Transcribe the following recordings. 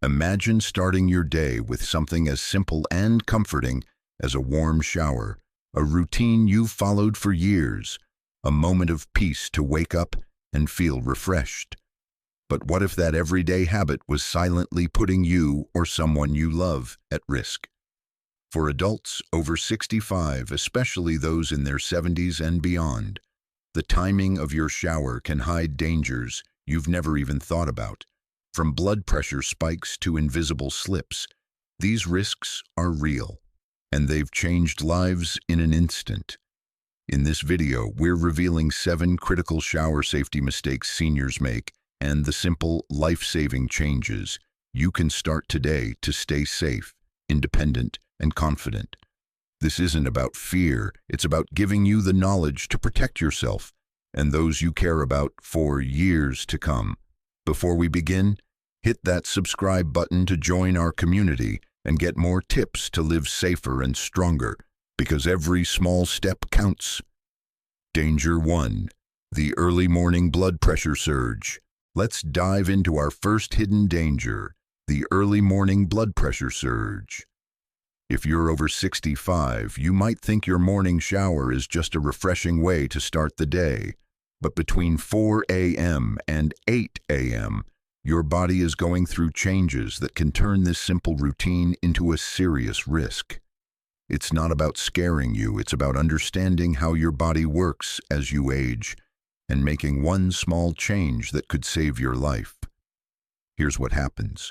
Imagine starting your day with something as simple and comforting as a warm shower, a routine you've followed for years, a moment of peace to wake up and feel refreshed. But what if that everyday habit was silently putting you or someone you love at risk? For adults over 65, especially those in their 70s and beyond, the timing of your shower can hide dangers you've never even thought about. From blood pressure spikes to invisible slips, these risks are real, and they've changed lives in an instant. In this video, we're revealing 7 critical shower safety mistakes seniors make and the simple, life-saving changes you can start today to stay safe, independent, and confident. This isn't about fear, it's about giving you the knowledge to protect yourself and those you care about for years to come. Before we begin, hit that subscribe button to join our community and get more tips to live safer and stronger, because every small step counts. Danger 1. The early morning blood pressure surge. Let's dive into our first hidden danger, the early morning blood pressure surge. If you're over 65, you might think your morning shower is just a refreshing way to start the day. But between 4 a.m. and 8 a.m., your body is going through changes that can turn this simple routine into a serious risk. It's not about scaring you, it's about understanding how your body works as you age and making one small change that could save your life. Here's what happens.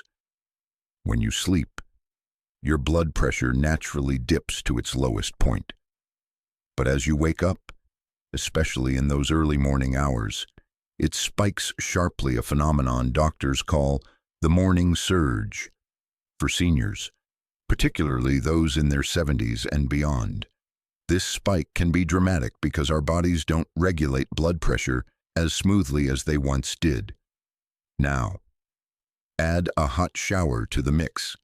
When you sleep, your blood pressure naturally dips to its lowest point. But as you wake up, especially in those early morning hours, it spikes sharply, a phenomenon doctors call the morning surge. For seniors, particularly those in their 70s and beyond, this spike can be dramatic because our bodies don't regulate blood pressure as smoothly as they once did. Now, add a hot shower to the mix.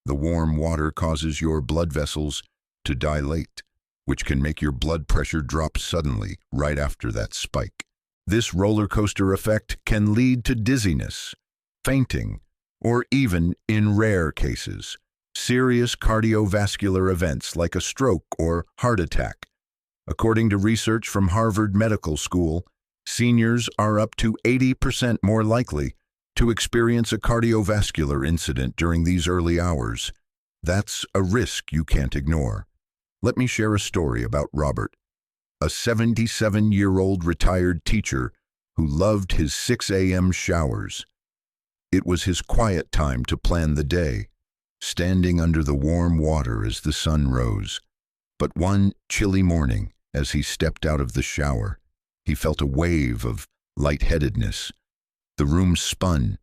The warm water causes your blood vessels to dilate, which can make your blood pressure drop suddenly right after that spike. This roller coaster effect can lead to dizziness, fainting, or even, in rare cases, serious cardiovascular events like a stroke or heart attack. According to research from Harvard Medical School, seniors are up to 80% more likely to experience a cardiovascular incident during these early hours. That's a risk you can't ignore. Let me share a story about Robert, a 77-year-old retired teacher who loved his 6 a.m. showers. It was his quiet time to plan the day, standing under the warm water as the sun rose. But one chilly morning, as he stepped out of the shower, he felt a wave of lightheadedness. The room spun,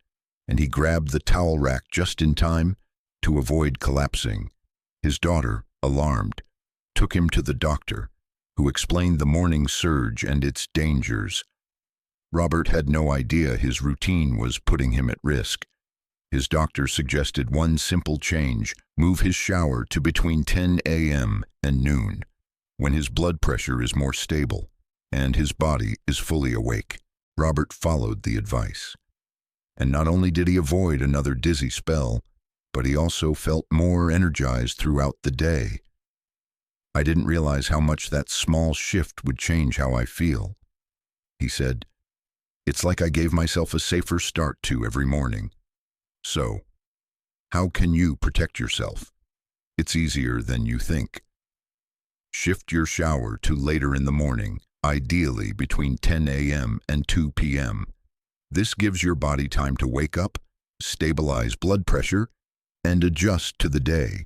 and he grabbed the towel rack just in time to avoid collapsing. His daughter, alarmed, took him to the doctor, who explained the morning surge and its dangers. Robert had no idea his routine was putting him at risk. His doctor suggested one simple change: move his shower to between 10 a.m. and noon, when his blood pressure is more stable and his body is fully awake. Robert followed the advice. And not only did he avoid another dizzy spell, but he also felt more energized throughout the day. "I didn't realize how much that small shift would change how I feel," he said. "It's like I gave myself a safer start to every morning." So, how can you protect yourself? It's easier than you think. Shift your shower to later in the morning, ideally between 10 a.m. and 2 p.m. This gives your body time to wake up, stabilize blood pressure, and adjust to the day.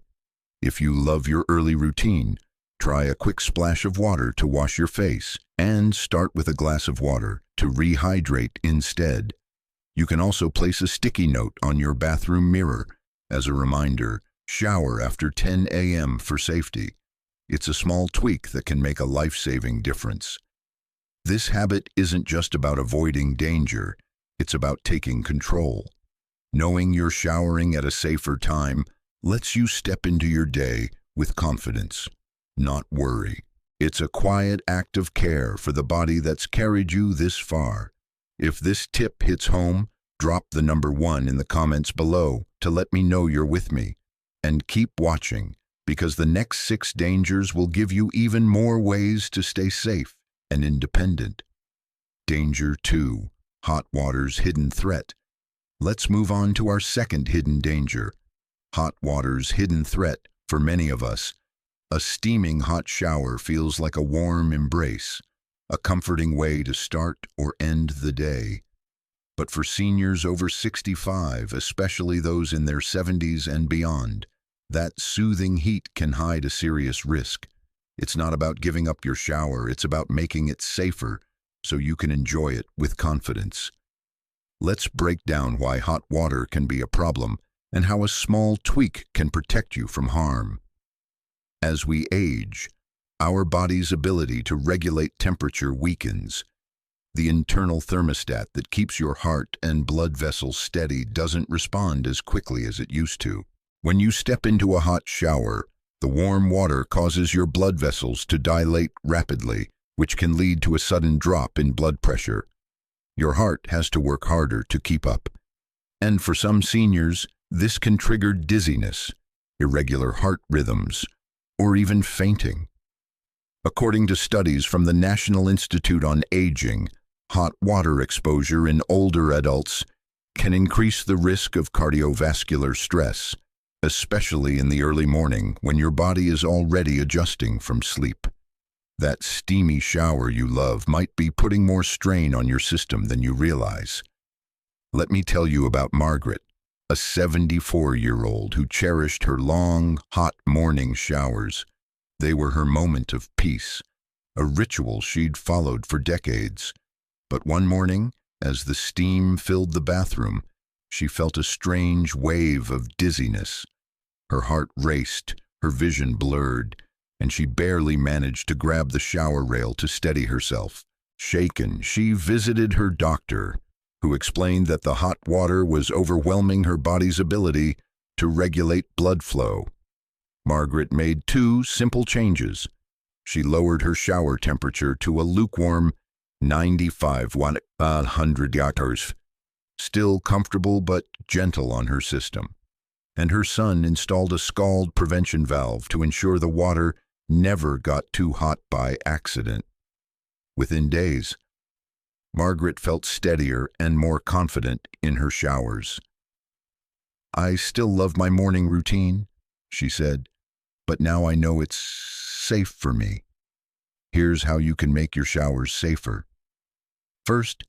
If you love your early routine, try a quick splash of water to wash your face, and start with a glass of water to rehydrate instead. You can also place a sticky note on your bathroom mirror as a reminder: shower after 10 a.m. for safety. It's a small tweak that can make a life-saving difference. This habit isn't just about avoiding danger, it's about taking control. Knowing you're showering at a safer time lets you step into your day with confidence, not worry. It's a quiet act of care for the body that's carried you this far. If this tip hits home, drop the number 1 in the comments below to let me know you're with me. And keep watching, because the next 6 dangers will give you even more ways to stay safe and independent. Danger 2. Hot water's hidden threat. Let's move on to our second hidden danger. Hot water's hidden threat, for many of us. A steaming hot shower feels like a warm embrace, a comforting way to start or end the day. But for seniors over 65, especially those in their 70s and beyond, that soothing heat can hide a serious risk. It's not about giving up your shower, it's about making it safer so you can enjoy it with confidence. Let's break down why hot water can be a problem and how a small tweak can protect you from harm. As we age, our body's ability to regulate temperature weakens. The internal thermostat that keeps your heart and blood vessels steady doesn't respond as quickly as it used to. When you step into a hot shower, the warm water causes your blood vessels to dilate rapidly, which can lead to a sudden drop in blood pressure. Your heart has to work harder to keep up. And for some seniors, this can trigger dizziness, irregular heart rhythms, or even fainting. According to studies from the National Institute on Aging, hot water exposure in older adults can increase the risk of cardiovascular stress, especially in the early morning when your body is already adjusting from sleep. That steamy shower you love might be putting more strain on your system than you realize. Let me tell you about Margaret, a 74-year-old who cherished her long, hot morning showers. They were her moment of peace, a ritual she'd followed for decades. But one morning, as the steam filled the bathroom, she felt a strange wave of dizziness. Her heart raced, her vision blurred, and she barely managed to grab the shower rail to steady herself. Shaken, she visited her doctor, who explained that the hot water was overwhelming her body's ability to regulate blood flow. Margaret made 2 simple changes. She lowered her shower temperature to a lukewarm 95–100 degrees, still comfortable but gentle on her system. And her son installed a scald prevention valve to ensure the water never got too hot by accident. Within days, Margaret felt steadier and more confident in her showers. "I still love my morning routine," she said, "but now I know it's safe for me." Here's how you can make your showers safer. First,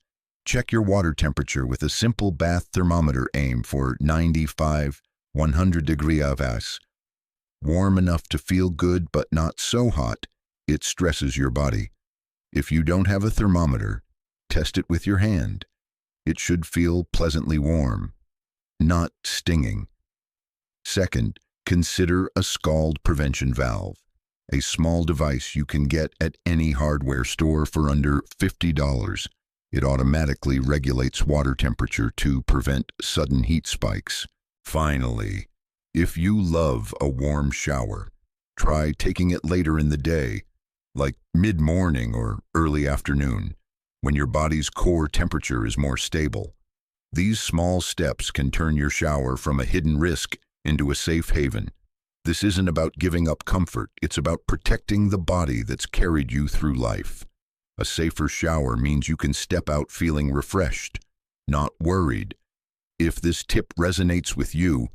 check your water temperature with a simple bath thermometer. Aim for 95–100 degrees. Warm enough to feel good but not so hot it stresses your body. If you don't have a thermometer, test it with your hand. It should feel pleasantly warm, not stinging. Second, consider a scald prevention valve, a small device you can get at any hardware store for under $50. It automatically regulates water temperature to prevent sudden heat spikes. Finally, if you love a warm shower, try taking it later in the day, like mid-morning or early afternoon, when your body's core temperature is more stable. These small steps can turn your shower from a hidden risk into a safe haven. This isn't about giving up comfort, it's about protecting the body that's carried you through life. A safer shower means you can step out feeling refreshed, not worried. If this tip resonates with you,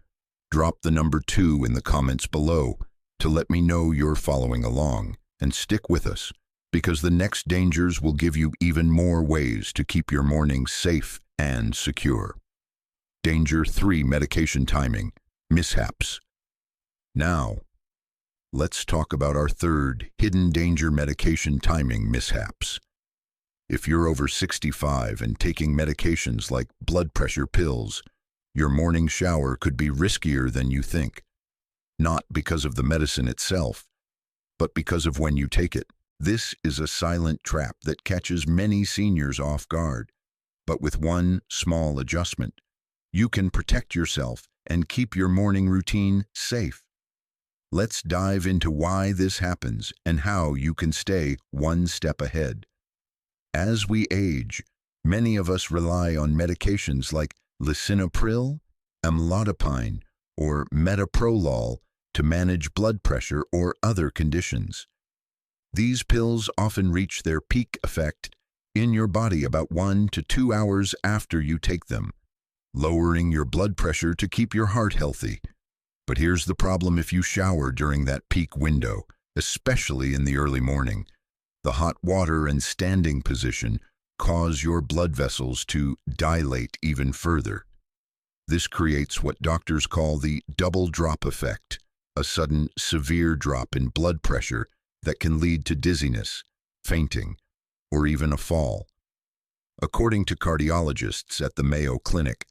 drop the number 2 in the comments below to let me know you're following along, and stick with us, because the next dangers will give you even more ways to keep your mornings safe and secure. Danger 3: medication timing, mishaps. Now, let's talk about our third hidden danger: medication timing mishaps. If you're over 65 and taking medications like blood pressure pills, your morning shower could be riskier than you think. Not because of the medicine itself, but because of when you take it. This is a silent trap that catches many seniors off guard. But with one small adjustment, you can protect yourself and keep your morning routine safe. Let's dive into why this happens and how you can stay one step ahead. As we age, many of us rely on medications like lisinopril amlodipine, or metoprolol to manage blood pressure or other conditions. These pills often reach their peak effect in your body about 1 to 2 hours after you take them, lowering your blood pressure to keep your heart healthy. But here's the problem if you shower during that peak window, especially in the early morning. The hot water and standing position cause your blood vessels to dilate even further. This creates what doctors call the double drop effect, a sudden, severe drop in blood pressure that can lead to dizziness, fainting, or even a fall. According to cardiologists at the Mayo Clinic,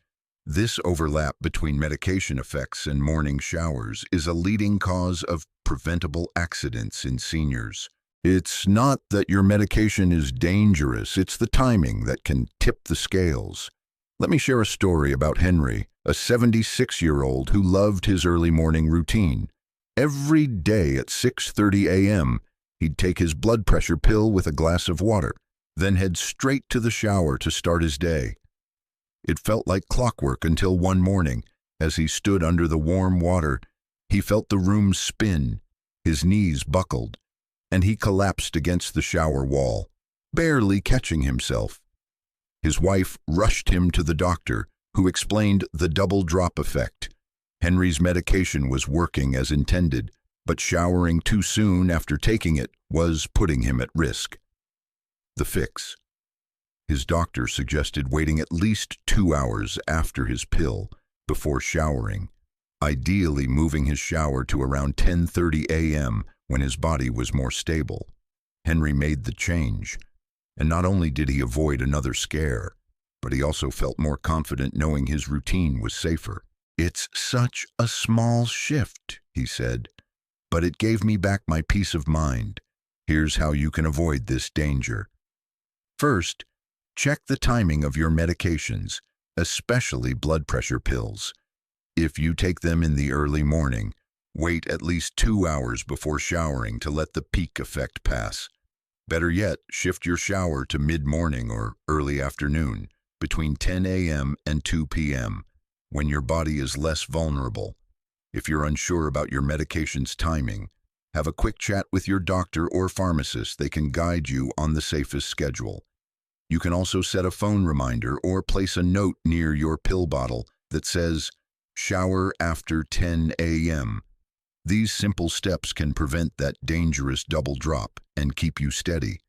this overlap between medication effects and morning showers is a leading cause of preventable accidents in seniors. It's not that your medication is dangerous, it's the timing that can tip the scales. Let me share a story about Henry, a 76-year-old who loved his early morning routine. Every day at 6:30 a.m., he'd take his blood pressure pill with a glass of water, then head straight to the shower to start his day. It felt like clockwork until one morning, as he stood under the warm water, he felt the room spin, his knees buckled, and he collapsed against the shower wall, barely catching himself. His wife rushed him to the doctor, who explained the double drop effect. Henry's medication was working as intended, but showering too soon after taking it was putting him at risk. The fix. His doctor suggested waiting at least 2 hours after his pill before showering, ideally moving his shower to around 10:30 a.m. when his body was more stable. Henry made the change, and not only did he avoid another scare, but he also felt more confident knowing his routine was safer. "It's such a small shift," he said, "but it gave me back my peace of mind. Here's how you can avoid this danger. First, check the timing of your medications, especially blood pressure pills. If you take them in the early morning, wait at least 2 hours before showering to let the peak effect pass. Better yet, shift your shower to mid-morning or early afternoon, between 10 a.m. and 2 p.m., when your body is less vulnerable. If you're unsure about your medication's timing, have a quick chat with your doctor or pharmacist. They can guide you on the safest schedule. You can also set a phone reminder or place a note near your pill bottle that says, "Shower after 10 a.m." These simple steps can prevent that dangerous double drop and keep you steady.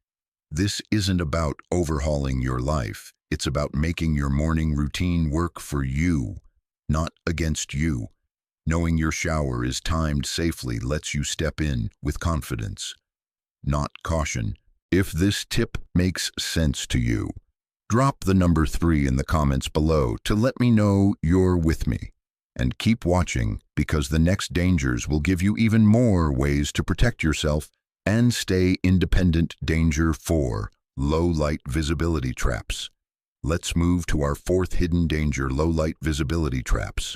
This isn't about overhauling your life. It's about making your morning routine work for you, not against you. Knowing your shower is timed safely lets you step in with confidence, not caution. If this tip makes sense to you, drop the number 3 in the comments below to let me know you're with me. And keep watching, because the next dangers will give you even more ways to protect yourself and stay independent. Danger 4. Low light visibility traps. Let's move to our 4th hidden danger: low light visibility traps.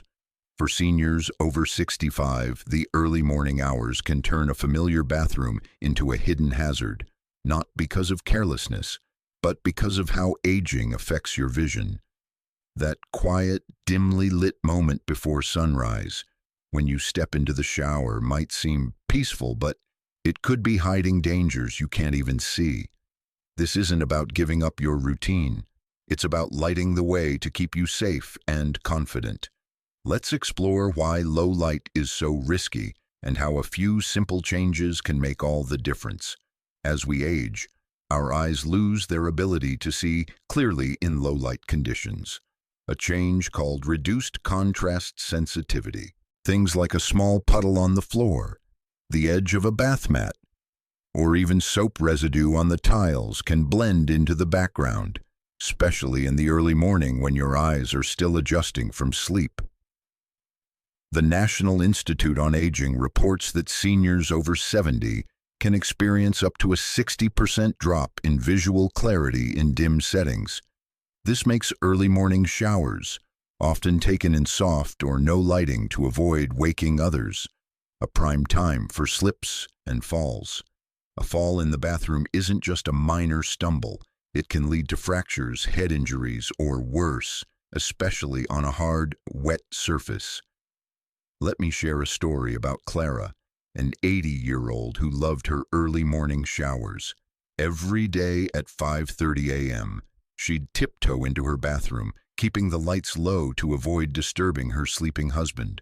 For seniors over 65, the early morning hours can turn a familiar bathroom into a hidden hazard, not because of carelessness, but because of how aging affects your vision. That quiet, dimly lit moment before sunrise, when you step into the shower, might seem peaceful, but it could be hiding dangers you can't even see. This isn't about giving up your routine. It's about lighting the way to keep you safe and confident. Let's explore why low light is so risky and how a few simple changes can make all the difference. As we age, our eyes lose their ability to see clearly in low light conditions. A change called reduced contrast sensitivity. Things like a small puddle on the floor, the edge of a bath mat, or even soap residue on the tiles can blend into the background, especially in the early morning when your eyes are still adjusting from sleep. The National Institute on Aging reports that seniors over 70 can experience up to a 60% drop in visual clarity in dim settings. This makes early morning showers, often taken in soft or no lighting to avoid waking others, a prime time for slips and falls. A fall in the bathroom isn't just a minor stumble. It can lead to fractures, head injuries, or worse, especially on a hard, wet surface. Let me share a story about Clara, an 80-year-old who loved her early morning showers. Every day at 5:30 a.m., she'd tiptoe into her bathroom, keeping the lights low to avoid disturbing her sleeping husband.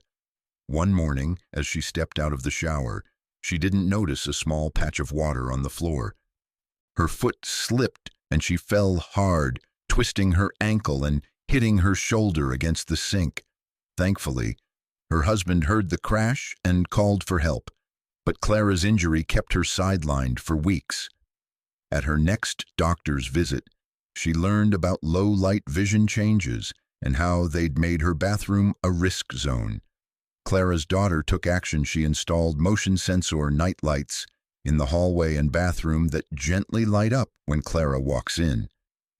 One morning, as she stepped out of the shower, she didn't notice a small patch of water on the floor. Her foot slipped and she fell hard, twisting her ankle and hitting her shoulder against the sink. Thankfully, her husband heard the crash and called for help, but Clara's injury kept her sidelined for weeks. At her next doctor's visit, she learned about low-light vision changes and how they'd made her bathroom a risk zone. Clara's daughter took action. She installed motion sensor night lights in the hallway and bathroom that gently light up when Clara walks in,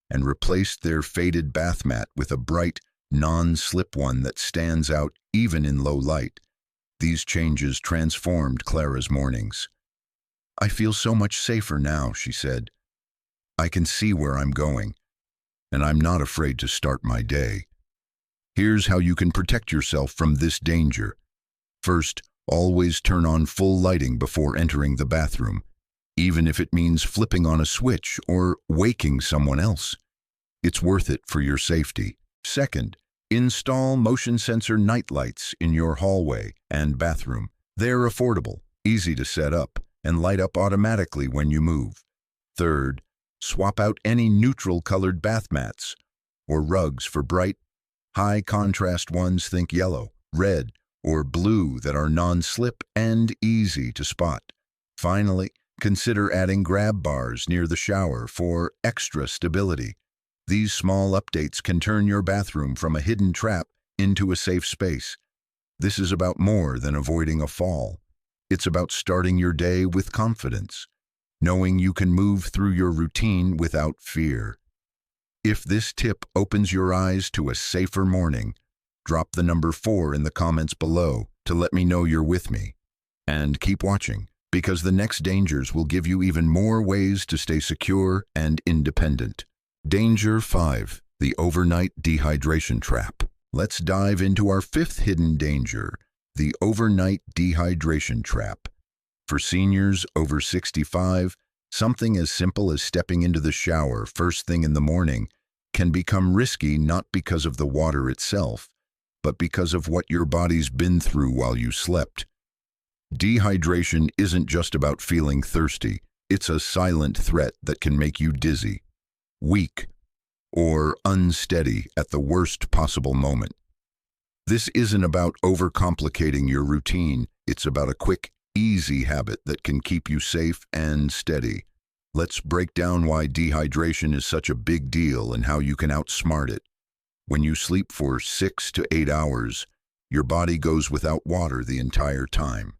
and replaced their faded bath mat with a bright, non-slip one that stands out even in low light. These changes transformed Clara's mornings. "I feel so much safer now," she said. "I can see where I'm going, and I'm not afraid to start my day." Here's how you can protect yourself from this danger. First, always turn on full lighting before entering the bathroom, even if it means flipping on a switch or waking someone else. It's worth it for your safety. Second, install motion sensor night lights in your hallway and bathroom. They're affordable, easy to set up, and light up automatically when you move. Third, swap out any neutral-colored bath mats or rugs for bright, high-contrast ones. Think yellow, red, or blue that are non-slip and easy to spot. Finally, consider adding grab bars near the shower for extra stability. These small updates can turn your bathroom from a hidden trap into a safe space. This is about more than avoiding a fall. It's about starting your day with confidence, knowing you can move through your routine without fear. If this tip opens your eyes to a safer morning, drop the number 4 in the comments below to let me know you're with me. And keep watching, because the next dangers will give you even more ways to stay secure and independent. Danger 5, the overnight dehydration trap. Let's dive into our 5th hidden danger, the overnight dehydration trap. For seniors over 65, something as simple as stepping into the shower first thing in the morning can become risky, not because of the water itself, but because of what your body's been through while you slept. Dehydration isn't just about feeling thirsty. It's a silent threat that can make you dizzy, weak, or unsteady at the worst possible moment. This isn't about overcomplicating your routine. It's about a quick, easy habit that can keep you safe and steady. Let's break down why dehydration is such a big deal and how you can outsmart it. When you sleep for 6 to 8 hours, your body goes without water the entire time.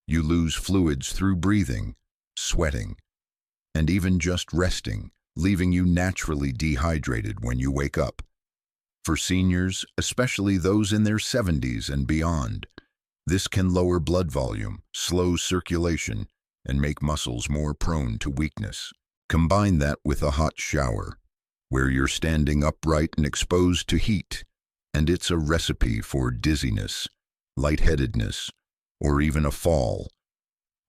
You lose fluids through breathing, sweating, and even just resting, leaving you naturally dehydrated when you wake up. For seniors, especially those in their 70s and beyond, this can lower blood volume, slow circulation, and make muscles more prone to weakness. Combine that with a hot shower, where you're standing upright and exposed to heat, and it's a recipe for dizziness, lightheadedness, or even a fall.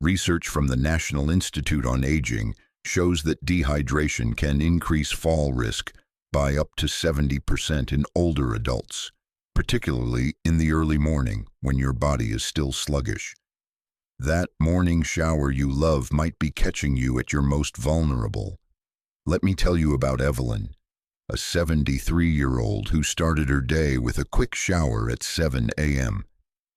Research from the National Institute on Aging shows that dehydration can increase fall risk by up to 70% in older adults, particularly in the early morning when your body is still sluggish. That morning shower you love might be catching you at your most vulnerable. Let me tell you about Evelyn, a 73-year-old who started her day with a quick shower at 7 a.m.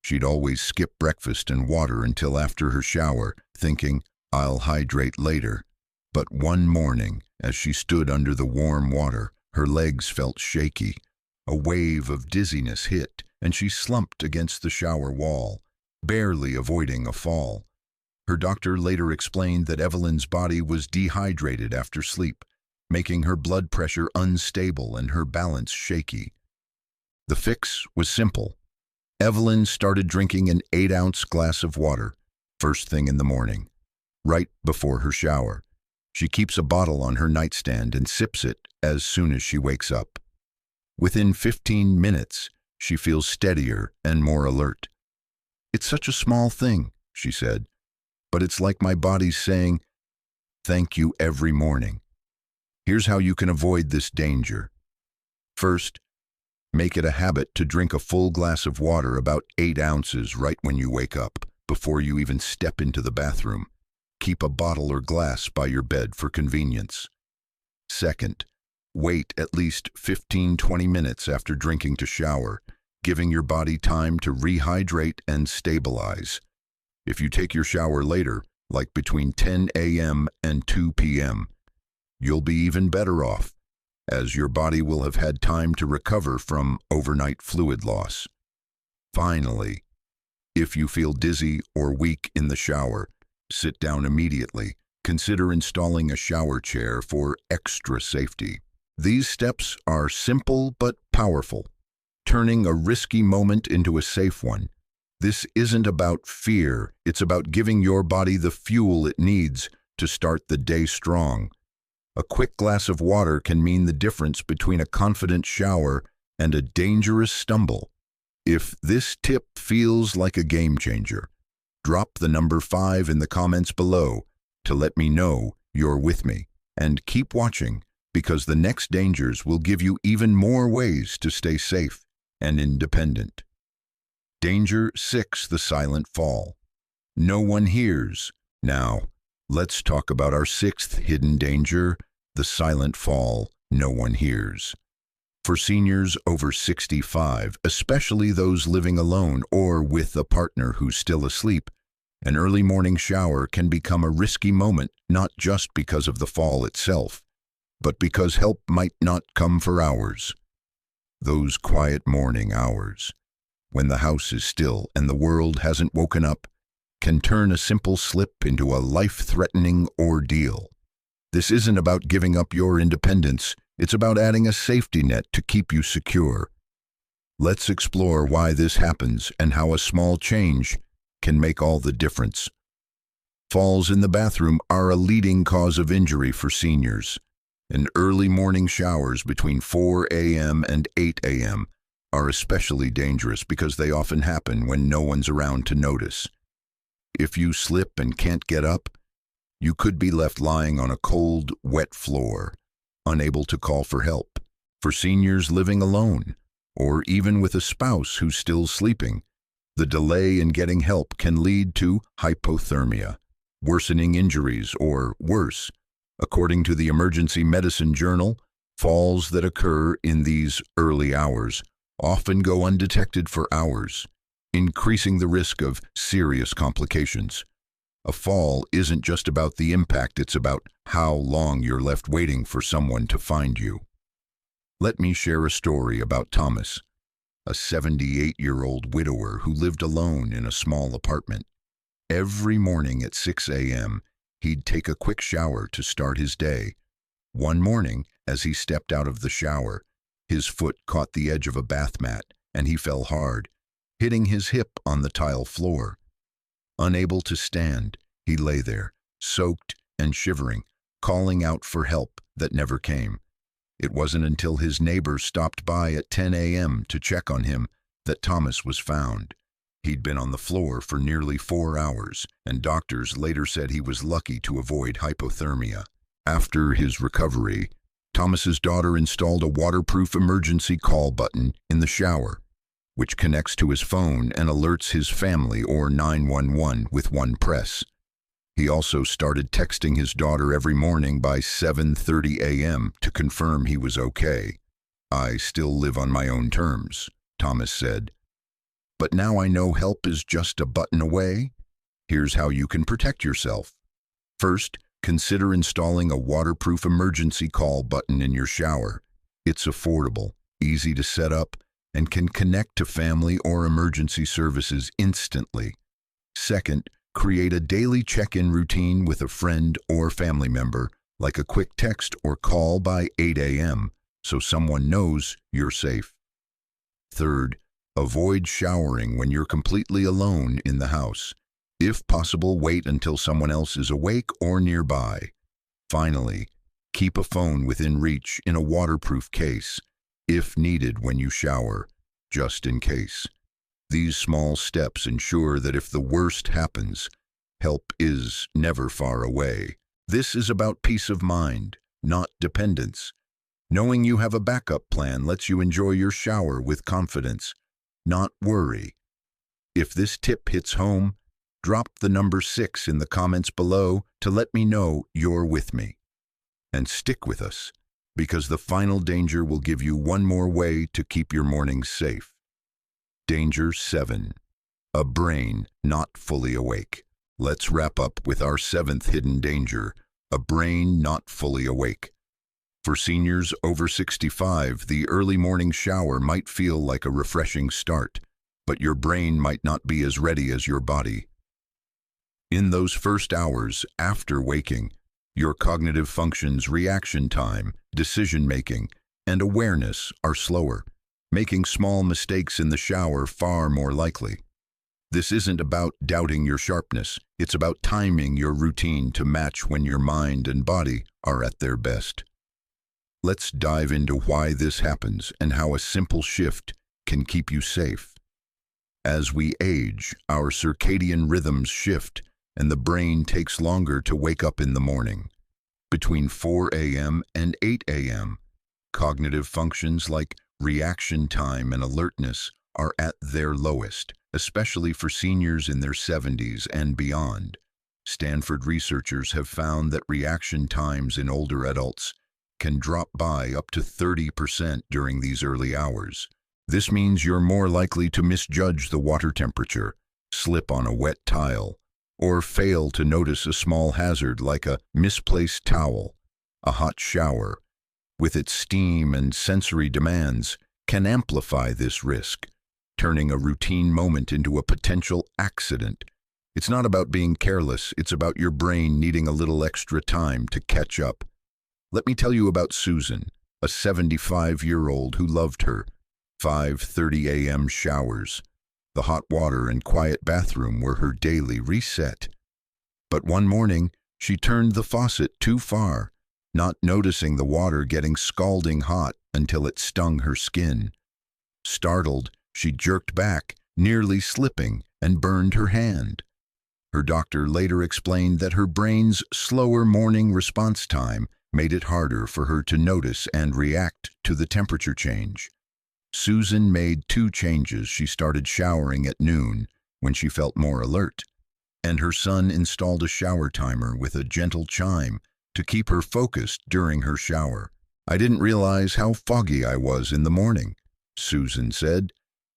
She'd always skip breakfast and water until after her shower, thinking, "I'll hydrate later." But one morning, as she stood under the warm water, her legs felt shaky. A wave of dizziness hit, and she slumped against the shower wall, barely avoiding a fall. Her doctor later explained that Evelyn's body was dehydrated after sleep, making her blood pressure unstable and her balance shaky. The fix was simple. Evelyn started drinking an 8-ounce glass of water first thing in the morning, right before her shower. She keeps a bottle on her nightstand and sips it as soon as she wakes up. Within 15 minutes, she feels steadier and more alert. "It's such a small thing," she said, "but it's like my body's saying, thank you every morning." Here's how you can avoid this danger. First, make it a habit to drink a full glass of water, about 8 ounces, right when you wake up, before you even step into the bathroom. Keep a bottle or glass by your bed for convenience. Second, wait at least 15-20 minutes after drinking to shower, giving your body time to rehydrate and stabilize. If you take your shower later, like between 10 a.m. and 2 p.m., you'll be even better off, as your body will have had time to recover from overnight fluid loss. Finally, if you feel dizzy or weak in the shower, sit down immediately. Consider installing a shower chair for extra safety. These steps are simple but powerful, turning a risky moment into a safe one. This isn't about fear, it's about giving your body the fuel it needs to start the day strong. A quick glass of water can mean the difference between a confident shower and a dangerous stumble. If this tip feels like a game changer, drop the number 5 in the comments below to let me know you're with me. And keep watching, because the next dangers will give you even more ways to stay safe and independent. Danger 6, the silent fall. No one hears. Now, let's talk about our 6th hidden danger, the silent fall no one hears. For seniors over 65, especially those living alone or with a partner who's still asleep, an early morning shower can become a risky moment, not just because of the fall itself, but because help might not come for hours. Those quiet morning hours, when the house is still and the world hasn't woken up, can turn a simple slip into a life-threatening ordeal. This isn't about giving up your independence, it's about adding a safety net to keep you secure. Let's explore why this happens and how a small change can make all the difference. Falls in the bathroom are a leading cause of injury for seniors, and early morning showers between 4 a.m. and 8 a.m. are especially dangerous because they often happen when no one's around to notice. If you slip and can't get up, you could be left lying on a cold, wet floor, unable to call for help. For seniors living alone, or even with a spouse who's still sleeping, the delay in getting help can lead to hypothermia, worsening injuries, or worse. According to the Emergency Medicine Journal, falls that occur in these early hours often go undetected for hours, increasing the risk of serious complications. A fall isn't just about the impact, it's about how long you're left waiting for someone to find you. Let me share a story about Thomas, a 78-year-old widower who lived alone in a small apartment. Every morning at 6 a.m., he'd take a quick shower to start his day. One morning, as he stepped out of the shower, his foot caught the edge of a bath mat, and he fell hard, hitting his hip on the tile floor. Unable to stand, he lay there, soaked and shivering, calling out for help that never came. It wasn't until his neighbors stopped by at 10 a.m. to check on him that Thomas was found. He'd been on the floor for nearly 4 hours, and doctors later said he was lucky to avoid hypothermia. After his recovery, Thomas's daughter installed a waterproof emergency call button in the shower, which connects to his phone and alerts his family or 911 with one press. He also started texting his daughter every morning by 7:30 a.m. to confirm he was okay. "I still live on my own terms," Thomas said. "But now I know help is just a button away." Here's how you can protect yourself. First, consider installing a waterproof emergency call button in your shower. It's affordable, easy to set up, and can connect to family or emergency services instantly. Second, create a daily check-in routine with a friend or family member, like a quick text or call by 8 a.m., so someone knows you're safe. Third, avoid showering when you're completely alone in the house. If possible, wait until someone else is awake or nearby. Finally, keep a phone within reach in a waterproof case. if needed when you shower, just in case. These small steps ensure that if the worst happens, help is never far away. This is about peace of mind, not dependence. Knowing you have a backup plan lets you enjoy your shower with confidence, not worry. If this tip hits home, drop the number 6 in the comments below to let me know you're with me. And stick with us, because the final danger will give you one more way to keep your mornings safe. Danger 7. A brain not fully awake. Let's wrap up with our 7th hidden danger, a brain not fully awake. For seniors over 65, the early morning shower might feel like a refreshing start, but your brain might not be as ready as your body. In those first hours after waking, your cognitive functions, reaction time, decision-making, and awareness are slower, making small mistakes in the shower far more likely. This isn't about doubting your sharpness, it's about timing your routine to match when your mind and body are at their best. Let's dive into why this happens and how a simple shift can keep you safe. As we age, our circadian rhythms shift, and the brain takes longer to wake up in the morning. Between 4 a.m. and 8 a.m., cognitive functions like reaction time and alertness are at their lowest, especially for seniors in their 70s and beyond. Stanford researchers have found that reaction times in older adults can drop by up to 30% during these early hours. This means you're more likely to misjudge the water temperature, slip on a wet tile, or fail to notice a small hazard like a misplaced towel. A hot shower, with its steam and sensory demands, can amplify this risk, turning a routine moment into a potential accident. It's not about being careless, it's about your brain needing a little extra time to catch up. Let me tell you about Susan, a 75-year-old who loved her 5:30 a.m. showers. The hot water and quiet bathroom were her daily reset. But one morning, she turned the faucet too far, not noticing the water getting scalding hot until it stung her skin. Startled, she jerked back, nearly slipping, and burned her hand. Her doctor later explained that her brain's slower morning response time made it harder for her to notice and react to the temperature change. Susan made 2 changes. She started showering at noon, when she felt more alert, and her son installed a shower timer with a gentle chime to keep her focused during her shower. "I didn't realize how foggy I was in the morning," Susan said.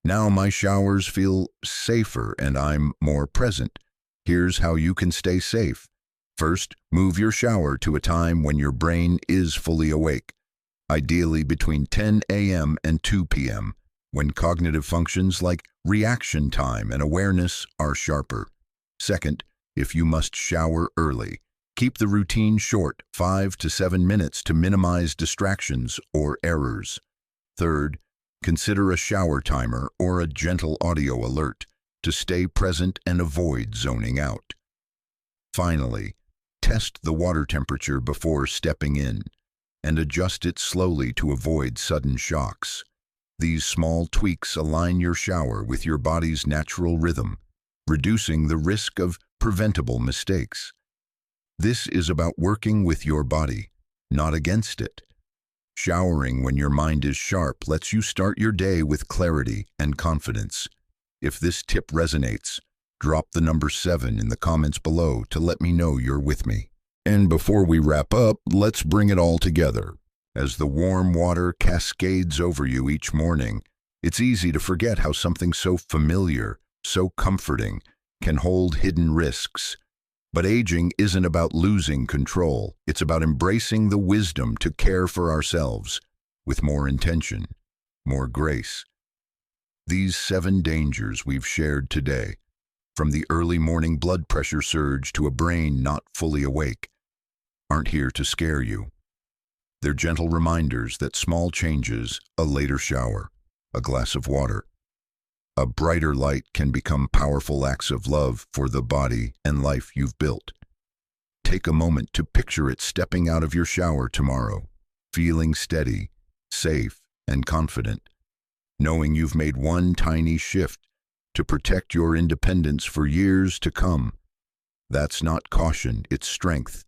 "Now my showers feel safer and I'm more present. Here's how you can stay safe. First, move your shower to a time when your brain is fully awake, ideally between 10 a.m. and 2 p.m., when cognitive functions like reaction time and awareness are sharper. Second, if you must shower early, keep the routine short, 5 to 7 minutes, to minimize distractions or errors. Third, consider a shower timer or a gentle audio alert to stay present and avoid zoning out. Finally, test the water temperature before stepping in and adjust it slowly to avoid sudden shocks. These small tweaks align your shower with your body's natural rhythm, reducing the risk of preventable mistakes. This is about working with your body, not against it. Showering when your mind is sharp lets you start your day with clarity and confidence. If this tip resonates, drop the number 7 in the comments below to let me know you're with me. And before we wrap up, let's bring it all together. As the warm water cascades over you each morning, it's easy to forget how something so familiar, so comforting, can hold hidden risks. But aging isn't about losing control. It's about embracing the wisdom to care for ourselves with more intention, more grace. These 7 dangers we've shared today, from the early morning blood pressure surge to a brain not fully awake, aren't here to scare you. They're gentle reminders that small changes, a later shower, a glass of water, a brighter light, can become powerful acts of love for the body and life you've built. Take a moment to picture it stepping out of your shower tomorrow, feeling steady, safe, and confident, knowing you've made one tiny shift to protect your independence for years to come. That's not caution, it's strength.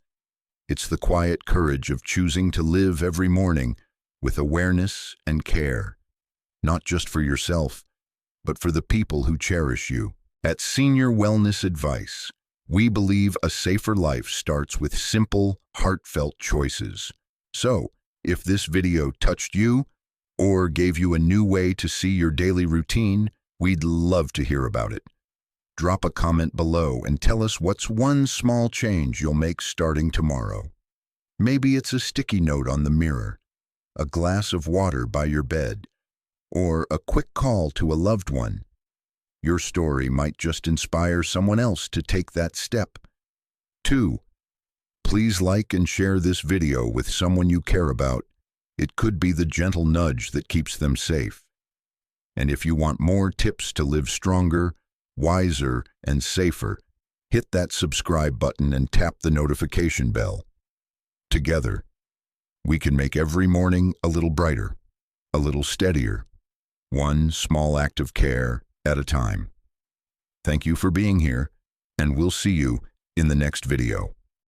It's the quiet courage of choosing to live every morning with awareness and care, not just for yourself, but for the people who cherish you. At Senior Wellness Advice, we believe a safer life starts with simple, heartfelt choices. So, if this video touched you or gave you a new way to see your daily routine, we'd love to hear about it. Drop a comment below and tell us what's one small change you'll make starting tomorrow. Maybe it's a sticky note on the mirror, a glass of water by your bed, or a quick call to a loved one. Your story might just inspire someone else to take that step. 2. Please like and share this video with someone you care about. It could be the gentle nudge that keeps them safe. And if you want more tips to live stronger, wiser, and safer, hit that subscribe button and tap the notification bell. Together, we can make every morning a little brighter, a little steadier, one small act of care at a time. Thank you for being here, and we'll see you in the next video.